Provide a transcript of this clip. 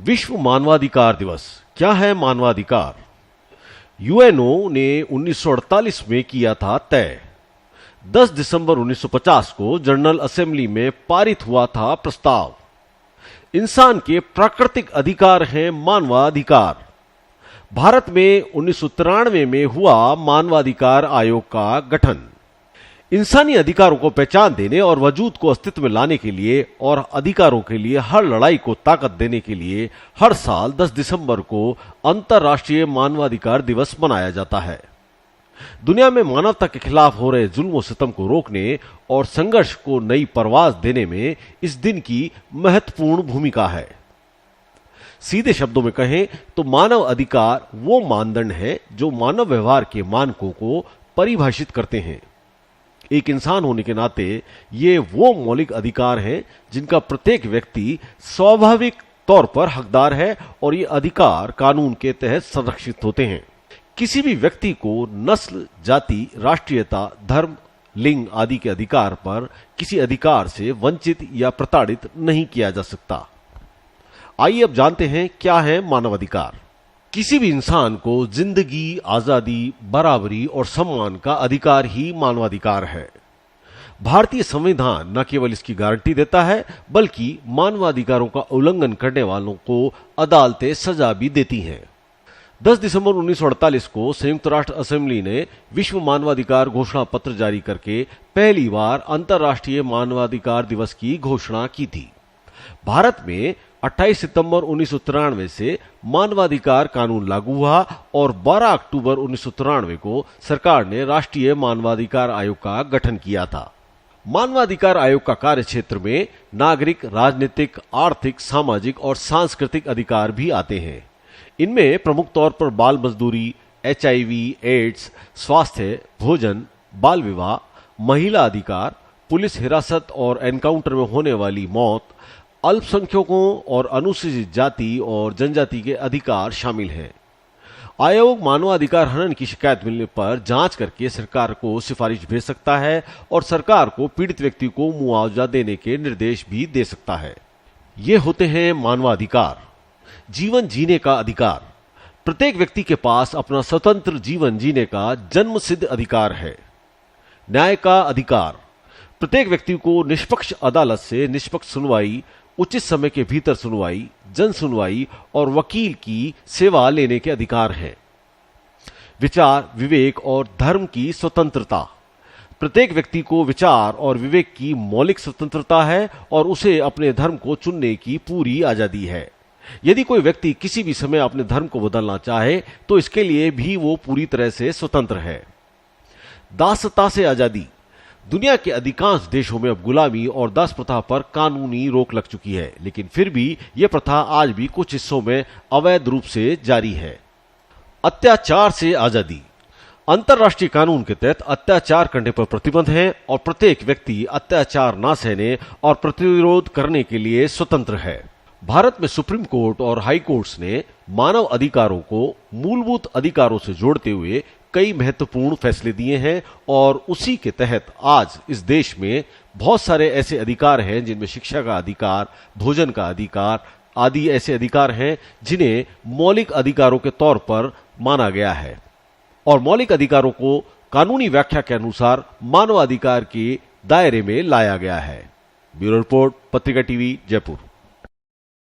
विश्व मानवाधिकार दिवस। क्या है मानवाधिकार? यूएनओ ने 1948 में किया था तय। 10 दिसंबर 1950 को जनरल असेंबली में पारित हुआ था प्रस्ताव। इंसान के प्राकृतिक अधिकार हैं मानवाधिकार। भारत में 1993 में हुआ मानवाधिकार आयोग का गठन। इंसानी अधिकारों को पहचान देने और वजूद को अस्तित्व में लाने के लिए और अधिकारों के लिए हर लड़ाई को ताकत देने के लिए हर साल 10 दिसंबर को अंतर्राष्ट्रीय मानवाधिकार दिवस मनाया जाता है। दुनिया में मानवता के खिलाफ हो रहे जुल्म और सितम को रोकने और संघर्ष को नई परवाज देने में इस दिन की महत्वपूर्ण भूमिका है। सीधे शब्दों में कहें तो मानव अधिकार वो मानदंड है जो मानव व्यवहार के मानकों को परिभाषित करते हैं। एक इंसान होने के नाते ये वो मौलिक अधिकार हैं जिनका प्रत्येक व्यक्ति स्वाभाविक तौर पर हकदार है और ये अधिकार कानून के तहत संरक्षित होते हैं। किसी भी व्यक्ति को नस्ल, जाति, राष्ट्रीयता, धर्म, लिंग आदि के अधिकार पर किसी अधिकार से वंचित या प्रताड़ित नहीं किया जा सकता। आइए अब जानते हैं क्या है मानवाधिकार। किसी भी इंसान को जिंदगी, आजादी, बराबरी और सम्मान का अधिकार ही मानवाधिकार है। भारतीय संविधान न केवल इसकी गारंटी देता है बल्कि मानवाधिकारों का उल्लंघन करने वालों को अदालतें सजा भी देती हैं। 10 दिसंबर 1948 को संयुक्त राष्ट्र असेंबली ने विश्व मानवाधिकार घोषणा पत्र जारी करके पहली बार अंतर्राष्ट्रीय मानवाधिकार दिवस की घोषणा की थी। भारत में 28 सितंबर 1993 से मानवाधिकार कानून लागू हुआ और 12 अक्टूबर 1993 को सरकार ने राष्ट्रीय मानवाधिकार आयोग का गठन किया था। मानवाधिकार आयोग का कार्य क्षेत्र में नागरिक, राजनीतिक, आर्थिक, सामाजिक और सांस्कृतिक अधिकार भी आते हैं। इनमें प्रमुख तौर पर बाल मजदूरी, HIV, एड्स, स्वास्थ्य, भोजन, बाल विवाह, महिला अधिकार, पुलिस हिरासत और एनकाउंटर में होने वाली मौत, अल्पसंख्यकों और अनुसूचित जाति और जनजाति के अधिकार शामिल हैं। आयोग मानवाधिकार हनन की शिकायत मिलने पर जांच करके सरकार को सिफारिश भेज सकता है और सरकार को पीड़ित व्यक्ति को मुआवजा देने के निर्देश भी दे सकता है। ये होते हैं मानवाधिकार। जीवन जीने का अधिकार। प्रत्येक व्यक्ति के पास अपना स्वतंत्र जीवन जीने का जन्मसिद्ध अधिकार है। न्याय का अधिकार। प्रत्येक व्यक्ति को निष्पक्ष अदालत से निष्पक्ष सुनवाई, उचित समय के भीतर सुनवाई, जन सुनवाई और वकील की सेवा लेने के अधिकार हैं। विचार, विवेक और धर्म की स्वतंत्रता। प्रत्येक व्यक्ति को विचार और विवेक की मौलिक स्वतंत्रता है और उसे अपने धर्म को चुनने की पूरी आजादी है। यदि कोई व्यक्ति किसी भी समय अपने धर्म को बदलना चाहे तो इसके लिए भी वो पूरी तरह से स्वतंत्र है। दासता से आजादी। दुनिया के अधिकांश देशों में अब गुलामी और दास प्रथा पर कानूनी रोक लग चुकी है, लेकिन फिर भी यह प्रथा आज भी कुछ हिस्सों में अवैध रूप से जारी है। अत्याचार से आजादी। अंतर्राष्ट्रीय कानून के तहत अत्याचार करने पर प्रतिबंध है और प्रत्येक व्यक्ति अत्याचार न सहने और प्रतिरोध करने के लिए स्वतंत्र है। भारत में सुप्रीम कोर्ट और हाई कोर्ट्स ने मानव अधिकारों को मूलभूत अधिकारों से जोड़ते हुए कई महत्वपूर्ण फैसले दिए हैं और उसी के तहत आज इस देश में बहुत सारे ऐसे अधिकार हैं जिनमें शिक्षा का अधिकार, भोजन का अधिकार आदि ऐसे अधिकार हैं जिन्हें मौलिक अधिकारों के तौर पर माना गया है और मौलिक अधिकारों को कानूनी व्याख्या के अनुसार मानवाधिकार के दायरे में लाया गया है। ब्यूरो रिपोर्ट, पत्रिका टीवी, जयपुर।